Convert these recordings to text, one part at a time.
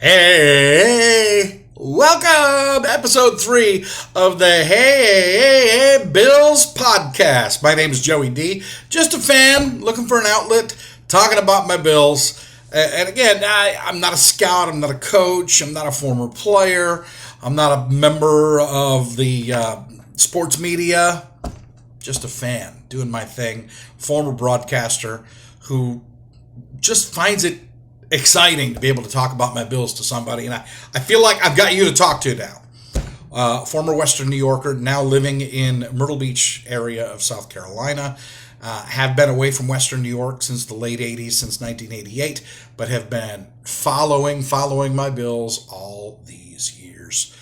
Hey, welcome to episode 3 of the Hey Bills podcast. My name is Joey D. Just a fan looking for an outlet, talking about my Bills. And again, I'm not a scout, I'm not a coach, I'm not a former player, I'm not a member of the sports media. Just a fan doing my thing, former broadcaster who just finds it exciting to be able to talk about my Bills to somebody. And I feel like I've got you to talk to now. Former Western New Yorker, now living in Myrtle Beach area of South Carolina. Have been away from Western New York since the late 80s, since 1988, but have been following my Bills all these years.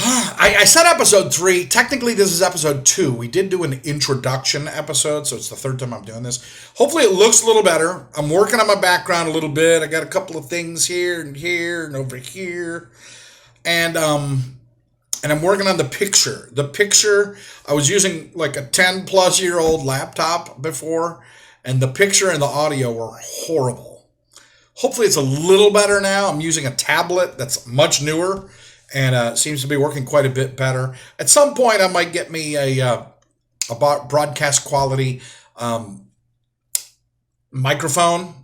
I said episode 3. Technically, this is episode 2. We did do an introduction episode, so it's the third time I'm doing this. Hopefully, it looks a little better. I'm working on my background a little bit. I got a couple of things here and over here. And I'm working on the picture. The picture, I was using like a 10-plus-year-old laptop before, and the picture and the audio were horrible. Hopefully, it's a little better now. I'm using a tablet that's much newer, and seems to be working quite a bit better. At some point, I might get me a broadcast quality microphone,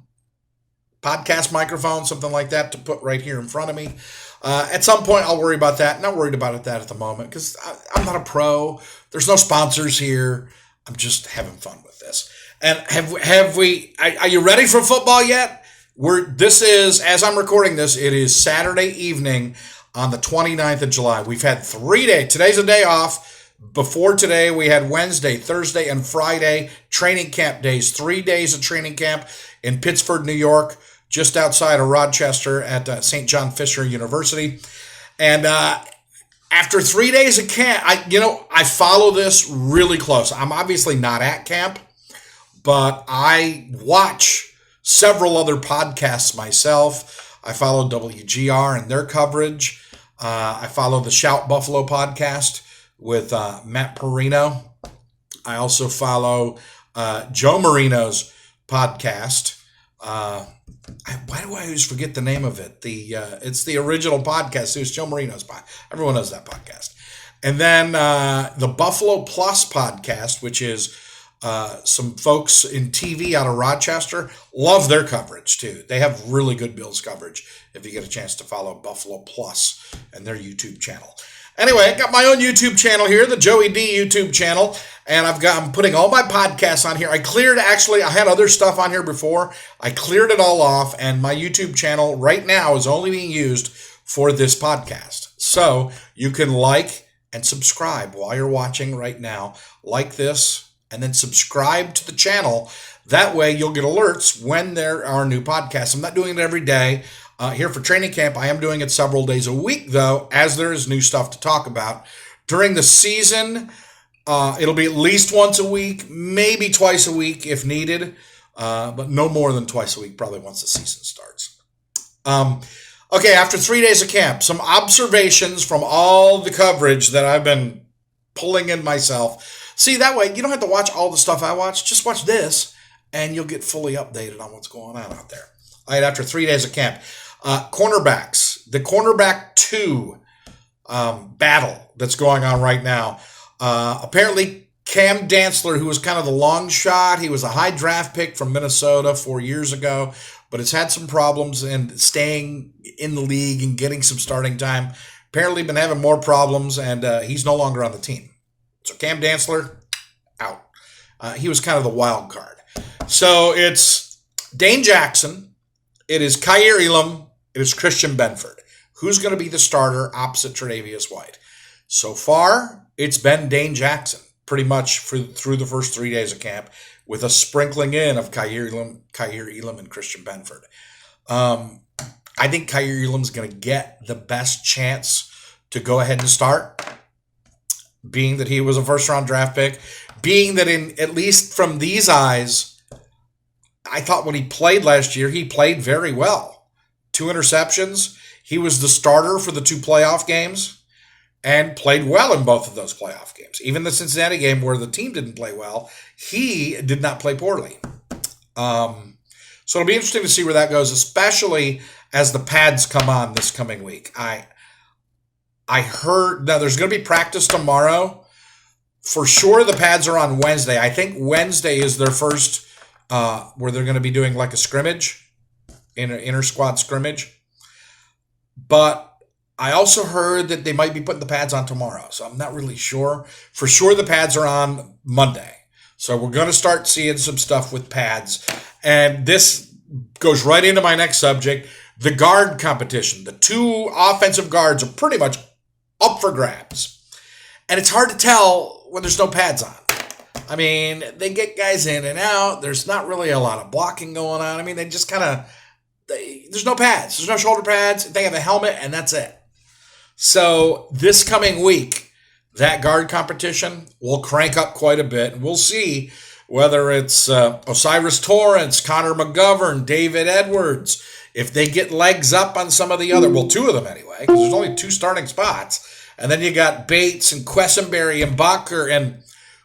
podcast microphone, something like that to put right here in front of me. At some point, I'll worry about that. Not worried about that at the moment because I'm not a pro. There's no sponsors here. I'm just having fun with this. And have we? Are you ready for football yet? This is, as I'm recording this, it is Saturday evening on the 29th of July. We've had 3 days. Today's a day off. Before today, we had Wednesday, Thursday, and Friday training camp days. 3 days of training camp in Pittsford, New York, just outside of Rochester at St. John Fisher University. And after 3 days of camp, I follow this really close. I'm obviously not at camp, but I watch several other podcasts myself. I follow WGR and their coverage. I follow the Shout Buffalo podcast with Matt Perino. I also follow Joe Marino's podcast. Why do I always forget the name of it? It's the original podcast. It was Joe Marino's podcast. Everyone knows that podcast. And then the Buffalo Plus podcast, which is some folks in TV out of Rochester. Love their coverage too. They have really good Bills coverage if you get a chance to follow Buffalo Plus and their YouTube channel. Anyway, I got my own YouTube channel here, the Joey D YouTube channel, and I'm putting all my podcasts on here. I had other stuff on here before. I cleared it all off, and my YouTube channel right now is only being used for this podcast. So you can like and subscribe while you're watching right now. Like this, and then subscribe to the channel. That way you'll get alerts when there are new podcasts. I'm not doing it every day. Here for training camp, I am doing it several days a week, though, as there is new stuff to talk about. During the season, it'll be at least once a week, maybe twice a week if needed, but no more than twice a week, probably once the season starts. Okay, after 3 days of camp, some observations from all the coverage that I've been pulling in myself. See, that way, you don't have to watch all the stuff I watch. Just watch this, and you'll get fully updated on what's going on out there. All right, after 3 days of camp. Cornerbacks. The cornerback 2 battle that's going on right now. Apparently, Cam Dantzler, who was kind of the long shot, he was a high draft pick from Minnesota 4 years ago, but has had some problems in staying in the league and getting some starting time. Apparently been having more problems, and he's no longer on the team. So Cam Dantzler, out. He was kind of the wild card. So it's Dane Jackson, it is Kaiir Elam, it is Christian Benford. Who's going to be the starter opposite Tre'Davious White? So far, it's been Dane Jackson, pretty much through the first 3 days of camp, with a sprinkling in of Kaiir Elam and Christian Benford. I think Kaiir Elam's going to get the best chance to go ahead and start, being that he was a first-round draft pick, being that at least from these eyes, I thought when he played last year, he played very well. 2 interceptions. He was the starter for the 2 playoff games and played well in both of those playoff games. Even the Cincinnati game where the team didn't play well, he did not play poorly. So it'll be interesting to see where that goes, especially as the pads come on this coming week. I heard now there's going to be practice tomorrow. For sure, the pads are on Wednesday. I think Wednesday is their first where they're going to be doing like a scrimmage, inter squad scrimmage. But I also heard that they might be putting the pads on tomorrow, so I'm not really sure. For sure, the pads are on Monday. So we're going to start seeing some stuff with pads. And this goes right into my next subject, the guard competition. The two offensive guards are pretty much up for grabs. And it's hard to tell when there's no pads on. I mean, they get guys in and out. There's not really a lot of blocking going on. I mean, they just kind of, there's no pads. There's no shoulder pads. They have a helmet, and that's it. So this coming week, that guard competition will crank up quite a bit. We'll see whether it's Osiris Torrance, Connor McGovern, David Edwards, if they get legs up on some of the other, well, two of them anyway, because there's only two starting spots. And then you got Bates and Quessenberry and Bucker, and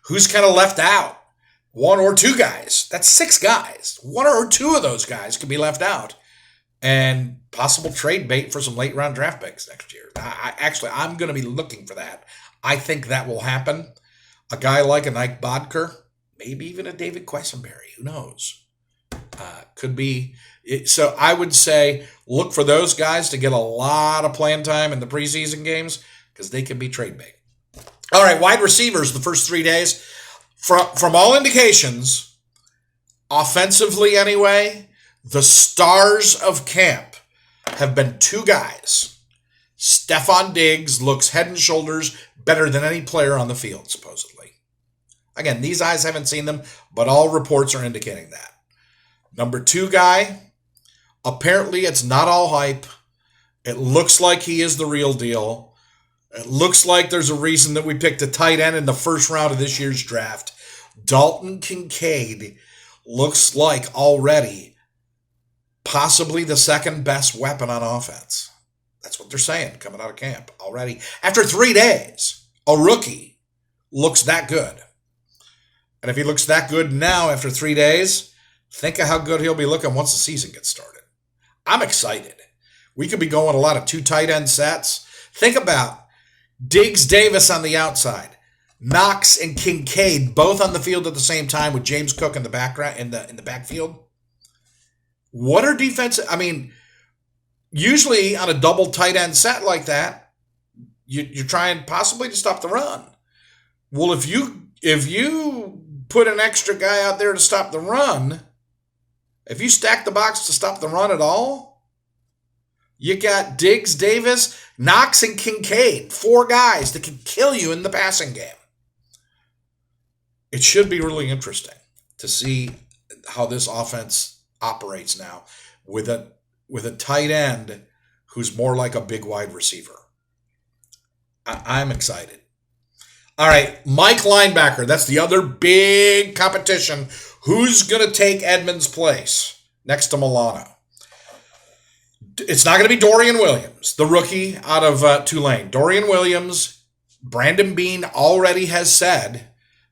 who's kind of left out? One or two guys. That's six guys. One or two of those guys could be left out. And possible trade bait for some late round draft picks next year. I'm going to be looking for that. I think that will happen. A guy like a Ike Bodker, maybe even a David Quessenberry. Who knows? Could be. So I would say look for those guys to get a lot of playing time in the preseason games because they can be trade bait. All right, wide receivers the first 3 days. From all indications, offensively anyway, the stars of camp have been two guys. Stefon Diggs looks head and shoulders better than any player on the field, supposedly. Again, these eyes haven't seen them, but all reports are indicating that. Number two guy, apparently it's not all hype. It looks like he is the real deal. It looks like there's a reason that we picked a tight end in the first round of this year's draft. Dalton Kincaid looks like already possibly the second best weapon on offense. That's what they're saying coming out of camp already. After 3 days, a rookie looks that good. And if he looks that good now after 3 days, think of how good he'll be looking once the season gets started. I'm excited. We could be going a lot of two tight end sets. Think about Diggs Davis on the outside, Knox and Kincaid both on the field at the same time with James Cook in the background in the backfield. What are defensive? I mean, usually on a double tight end set like that, you're trying possibly to stop the run. Well, if you put an extra guy out there to stop the run, if you stack the box to stop the run at all, you got Diggs, Davis, Knox, and Kincaid, 4 guys that can kill you in the passing game. It should be really interesting to see how this offense operates now with a tight end who's more like a big wide receiver. I'm excited. All right, Mike linebacker. That's the other big competition. Who's going to take Edmonds' place next to Milano? It's not going to be Dorian Williams, the rookie out of Tulane. Dorian Williams, Brandon Beane already has said,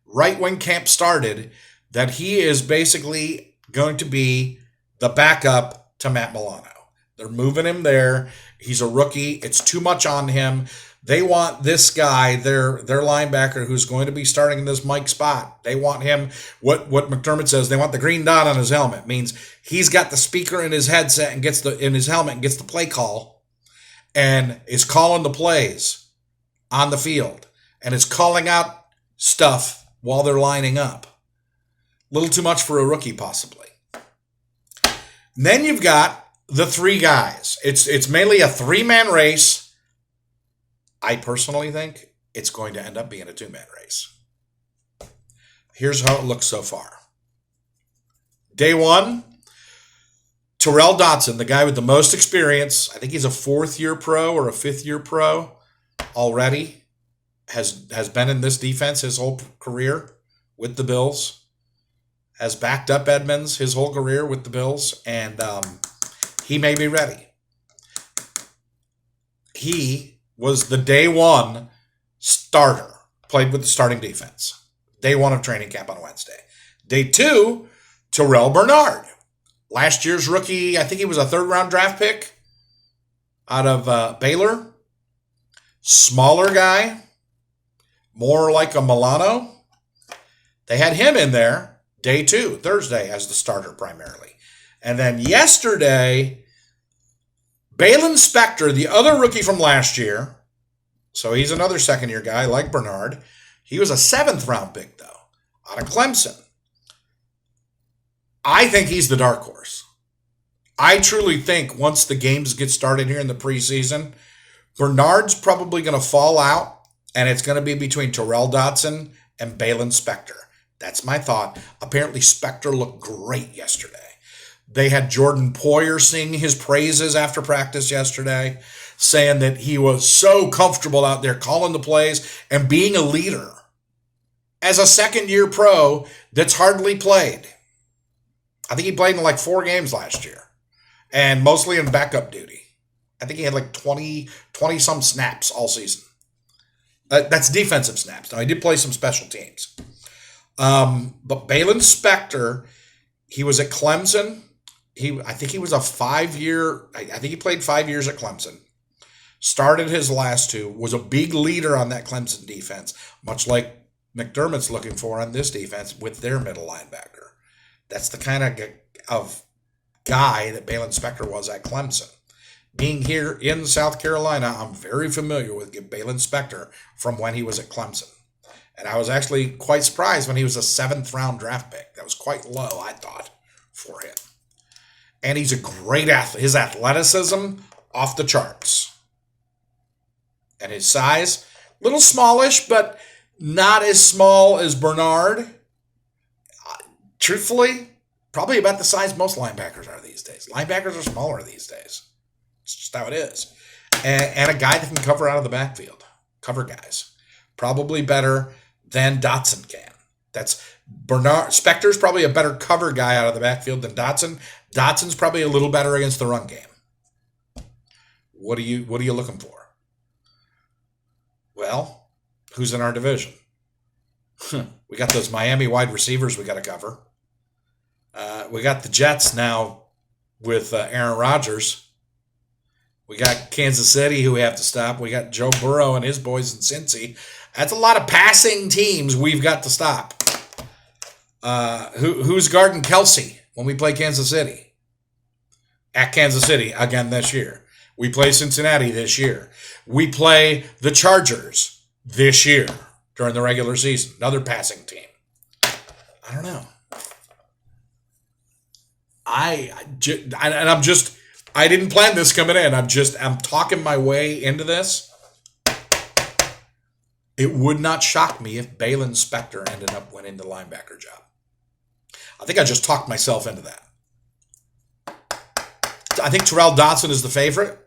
right when camp started, that he is basically going to be the backup to Matt Milano. They're moving him there. He's a rookie. It's too much on him. They want this guy, their linebacker, who's going to be starting in this Mike spot. They want him, what McDermott says, they want the green dot on his helmet. Means he's got the speaker in his headset and in his helmet and gets the play call and is calling the plays on the field and is calling out stuff while they're lining up. A little too much for a rookie, possibly. And then you've got the 3 guys. It's mainly a 3-man race. I personally think it's going to end up being a 2-man race. Here's how it looks so far. Day 1, Terrell Dotson, the guy with the most experience. I think he's a 4th-year pro or a 5th-year pro already. Has been in this defense his whole career with the Bills. Has backed up Edmonds his whole career with the Bills. And he may be ready. He was the day 1 starter, played with the starting defense. Day 1 of training camp on Wednesday. Day 2, Terrell Bernard. Last year's rookie, I think he was a 3rd-round draft pick out of Baylor. Smaller guy, more like a Milano. They had him in there day 2, Thursday, as the starter primarily. And then yesterday, Balen Spector, the other rookie from last year, so he's another second-year guy like Bernard. He was a 7th-round pick, though, out of Clemson. I think he's the dark horse. I truly think once the games get started here in the preseason, Bernard's probably going to fall out, and it's going to be between Terrell Dotson and Balen Spector. That's my thought. Apparently, Spector looked great yesterday. They had Jordan Poyer sing his praises after practice yesterday, saying that he was so comfortable out there calling the plays and being a leader as a second-year pro that's hardly played. I think he played in like 4 games last year, and mostly in backup duty. I think he had like 20-some snaps all season. That's defensive snaps. Now, he did play some special teams. But Balen Spector, he was at Clemson. I think he was a 5-year, I think he played 5 years at Clemson. Started his last 2, was a big leader on that Clemson defense, much like McDermott's looking for on this defense with their middle linebacker. That's the kind of guy that Balen Spector was at Clemson. Being here in South Carolina, I'm very familiar with Balen Spector from when he was at Clemson. And I was actually quite surprised when he was a 7th-round draft pick. That was quite low, I thought, for him. And he's a great athlete. His athleticism, off the charts. And his size, a little smallish, but not as small as Bernard. Truthfully, probably about the size most linebackers are these days. Linebackers are smaller these days. It's just how it is. And a guy that can cover out of the backfield. Cover guys. Probably better than Dotson can. That's Bernard. Spector's probably a better cover guy out of the backfield than Dotson. Dotson's probably a little better against the run game. What are you looking for? Well, who's in our division? We got those Miami wide receivers we got to cover. We got the Jets now with Aaron Rodgers. We got Kansas City who we have to stop. We got Joe Burrow and his boys in Cincy. That's a lot of passing teams we've got to stop. Who's guarding Kelsey when we play Kansas City? At Kansas City again this year. We play Cincinnati this year. We play the Chargers this year during the regular season. Another passing team. I don't know. I didn't plan this coming in. I'm talking my way into this. It would not shock me if Balen Spector ended up winning the linebacker job. I think I just talked myself into that. I think Terrell Dotson is the favorite.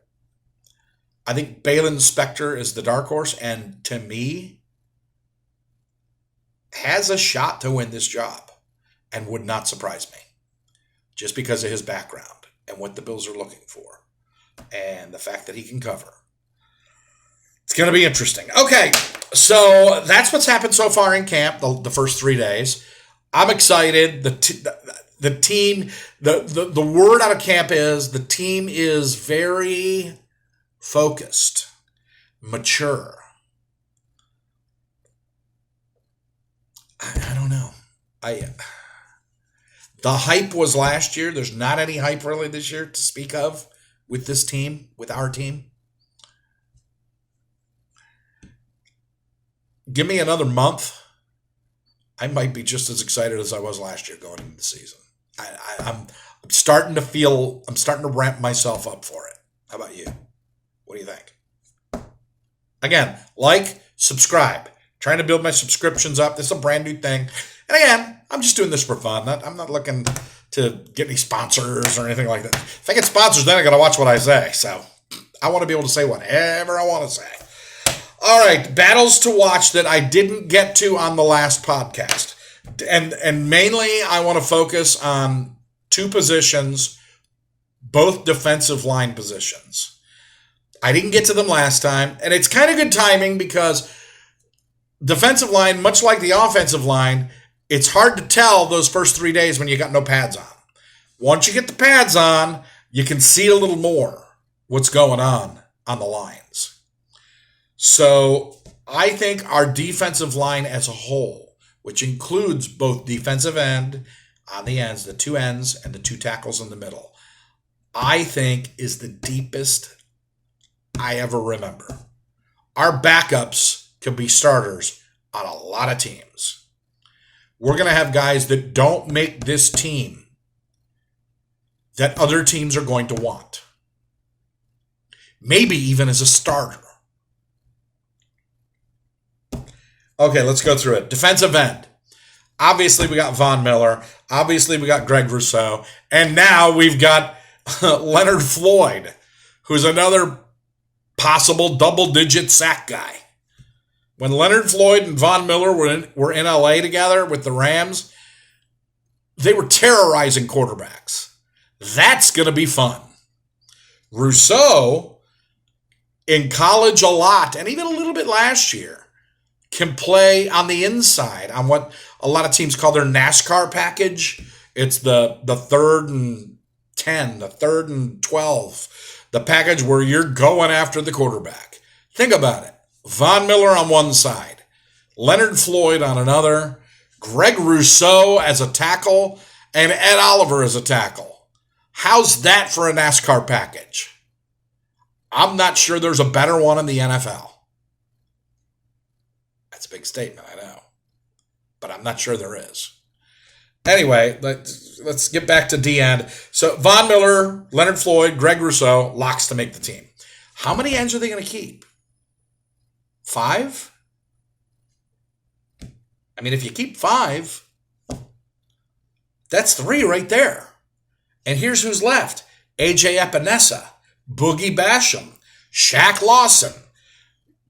I think Balen Spector is the dark horse, and to me, has a shot to win this job and would not surprise me just because of his background and what the Bills are looking for and the fact that he can cover. It's going to be interesting. Okay, so that's what's happened so far in camp, the first 3 days. I'm excited. The team, the word out of camp is the team is very focused, mature. I don't know. The hype was last year. There's not any hype really this year to speak of with this team, with our team. Give me another month. I might be just as excited as I was last year going into the season. I'm starting to ramp myself up for it. How about you? What do you think? Again, subscribe. Trying to build my subscriptions up. This is a brand new thing. And again, I'm just doing this for fun. I'm not looking to get any sponsors or anything like that. If I get sponsors, then I got to watch what I say. So I want to be able to say whatever I want to say. All right, battles to watch that I didn't get to on the last podcast. And mainly I want to focus on 2 positions, both defensive line positions. I didn't get to them last time, and it's kind of good timing because defensive line, much like the offensive line, it's hard to tell those first 3 days when you got no pads on. Once you get the pads on, you can see a little more what's going on the lines. So I think our defensive line as a whole, which includes both defensive end on the ends, the two ends, and the two tackles in the middle, I think is the deepest I ever remember. Our backups can be starters on a lot of teams. We're going to have guys that don't make this team that other teams are going to want. Maybe even as a starter. Okay, let's go through it. Defensive end. Obviously, we got Von Miller. Obviously, we got Greg Rousseau. And now we've got Leonard Floyd, who's another possible double-digit sack guy. When Leonard Floyd and Von Miller were in LA together with the Rams, they were terrorizing quarterbacks. That's going to be fun. Rousseau, in college a lot, and even a little bit last year, can play on the inside on what a lot of teams call their NASCAR package. It's the 3rd and 10, the 3rd and 12, the package where you're going after the quarterback. Think about it. Von Miller on one side, Leonard Floyd on another, Greg Rousseau as a tackle, and Ed Oliver as a tackle. How's that for a NASCAR package? I'm not sure there's a better one in the NFL. That's a big statement, I know. But I'm not sure there is. Anyway, let's get back to D-end. So Von Miller, Leonard Floyd, Greg Rousseau, locks to make the team. How many ends are they going to keep? 5? I mean, if you keep 5, that's 3 right there. And here's who's left. A.J. Epinesa, Boogie Basham, Shaq Lawson,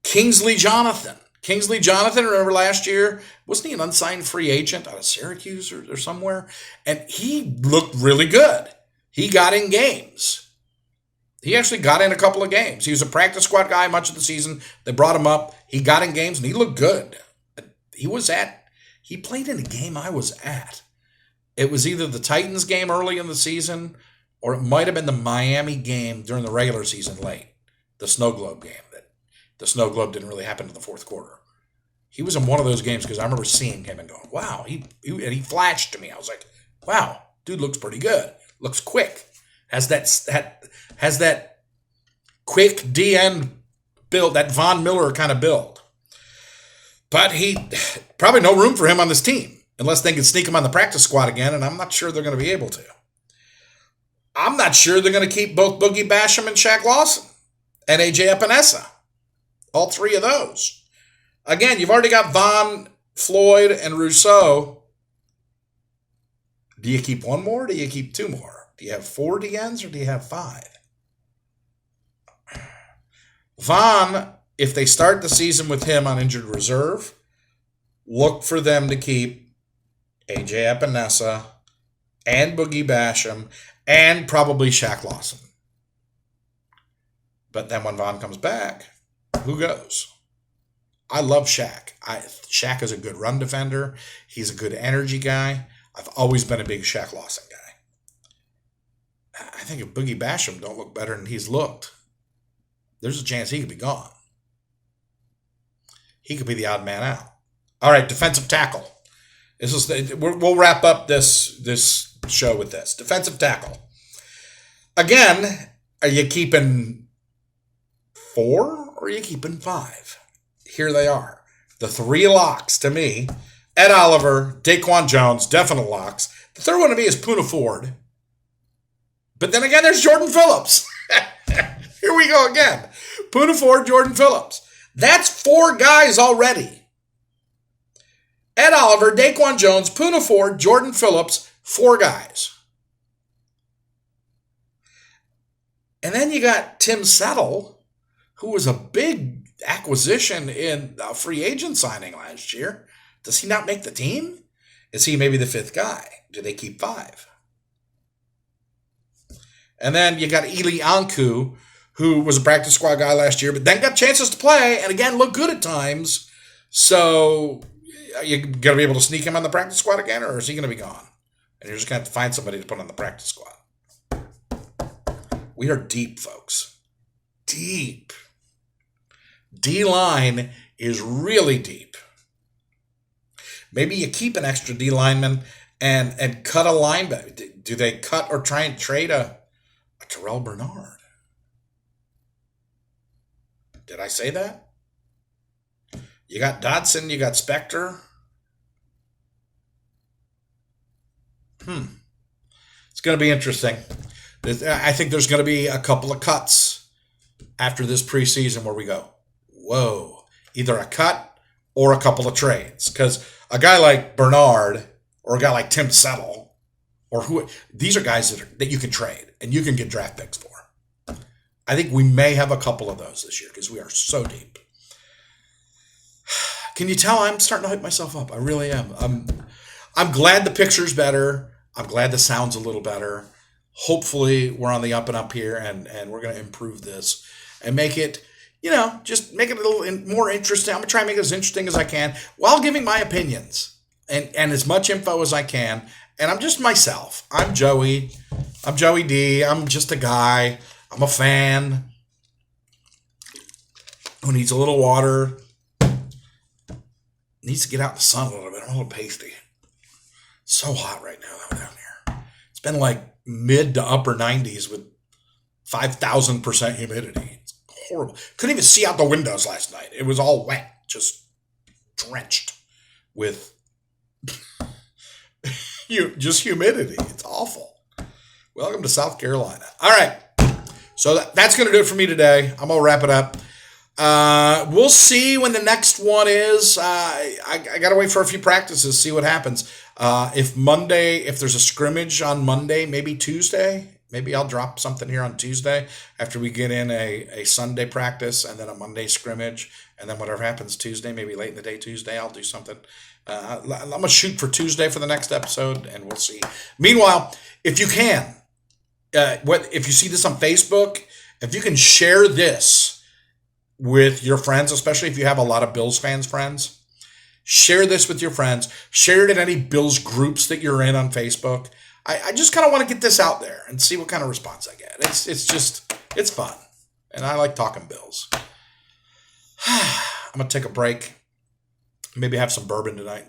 Kingsley Jonathan. Kingsley Jonathan, remember last year? Wasn't he an unsigned free agent out of Syracuse or somewhere? And he looked really good. He got in games. He actually got in a couple of games. He was a practice squad guy much of the season. They brought him up. He got in games, and he looked good. He played in a game I was at. It was either the Titans game early in the season, or it might have been the Miami game during the regular season late. The Snow Globe game. The Snow Globe didn't really happen in the fourth quarter. He was in one of those games because I remember seeing him and going, wow. And he flashed to me. I was like, wow, dude looks pretty good. Looks quick. Has that quick D-end build, that Von Miller kind of build. But he probably no room for him on this team unless they can sneak him on the practice squad again, and I'm not sure they're going to be able to. I'm not sure they're going to keep both Boogie Basham and Shaq Lawson and A.J. Epinesa. All 3 of those. Again, you've already got Von, Floyd, and Rousseau. Do you keep 1 more or do you keep 2 more? Do you have 4 DNs or do you have 5? Von, if they start the season with him on injured reserve, look for them to keep A.J. Epinesa and Boogie Basham and probably Shaq Lawson. But then when Von comes back, who goes? I love Shaq. Shaq is a good run defender. He's a good energy guy. I've always been a big Shaq Lawson guy. I think if Boogie Basham don't look better than he's looked, there's a chance he could be gone. He could be the odd man out. All right, defensive tackle. We'll wrap up this show with this. Defensive tackle. Again, are you keeping 4 or are you keeping 5? Here they are. The 3 locks to me. Ed Oliver, Daquan Jones, definite locks. The third one to me is Poona Ford. But then again, there's Jordan Phillips. Here we go again. Poona Ford, Jordan Phillips. That's 4 guys already. Ed Oliver, Daquan Jones, Poona Ford, Jordan Phillips, 4 guys. And then you got Tim Settle, who was a big acquisition in a free agent signing last year. Does he not make the team? Is he maybe the 5th guy? Do they keep 5? And then you got Eli Anku, who was a practice squad guy last year, but then got chances to play, and again, looked good at times. So, are you going to be able to sneak him on the practice squad again, or is he going to be gone? And you're just going to have to find somebody to put on the practice squad. We are deep, folks. deep. D-line is really deep. Maybe you keep an extra D lineman and cut a linebacker. Do they cut or try and trade a Terrell Bernard? Did I say that? You got Dodson, you got Spector. It's going to be interesting. I think there's going to be a couple of cuts after this preseason where we go, whoa, either a cut or a couple of trades. Because a guy like Bernard or a guy like Tim Settle, these are guys that you can trade and you can get draft picks for. I think we may have a couple of those this year because we are so deep. Can you tell I'm starting to hype myself up? I really am. I'm glad the picture's better. I'm glad the sound's a little better. Hopefully we're on the up and up here and we're going to improve this and make it, just make it a little more interesting. I'm going to try and make it as interesting as I can while giving my opinions and as much info as I can. And I'm just myself. I'm Joey. I'm Joey D. I'm just a guy. I'm a fan who needs a little water. Needs to get out in the sun a little bit. I'm a little pasty. It's so hot right now down here. It's been like mid to upper 90s with 5,000% humidity. It's horrible. Couldn't even see out the windows last night. It was all wet, just drenched with just humidity. It's awful. Welcome to South Carolina. All right. So that's going to do it for me today. I'm going to wrap it up. We'll see when the next one is. I got to wait for a few practices, see what happens. If there's a scrimmage on Monday, maybe Tuesday, maybe I'll drop something here on Tuesday after we get in a Sunday practice and then a Monday scrimmage. And then whatever happens Tuesday, maybe late in the day Tuesday, I'll do something. I'm going to shoot for Tuesday for the next episode and we'll see. Meanwhile, if you can, if you see this on Facebook, if you can share this with your friends, especially if you have a lot of Bills fans friends, share this with your friends. Share it in any Bills groups that you're in on Facebook. I just kind of want to get this out there and see what kind of response I get. It's fun. And I like talking Bills. I'm going to take a break. Maybe have some bourbon tonight.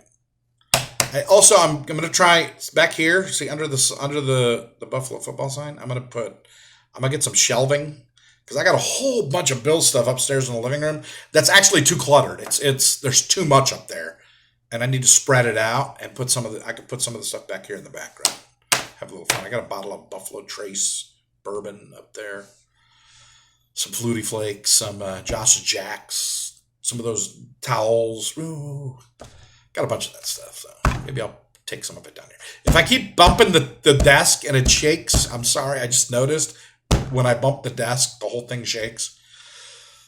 I'm going to try back here. See under the Buffalo football sign. I'm going to get some shelving because I got a whole bunch of Bills stuff upstairs in the living room that's actually too cluttered. There's too much up there, and I need to spread it out and I could put some of the stuff back here in the background. Have a little fun. I got a bottle of Buffalo Trace bourbon up there, some Flutie Flakes, some Josh Jacks, some of those towels. Ooh, got a bunch of that stuff. So maybe I'll take some of it down here. If I keep bumping the desk and it shakes, I'm sorry. I just noticed when I bump the desk, the whole thing shakes.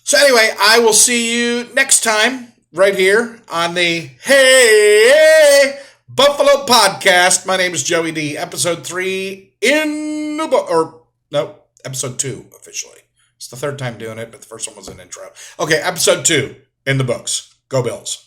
So anyway, I will see you next time right here on the Hey Buffalo Podcast. My name is Joey D. Episode 3 in the book, episode 2 officially. It's the third time doing it, but the first one was an intro. Okay, episode 2 in the books. Go Bills.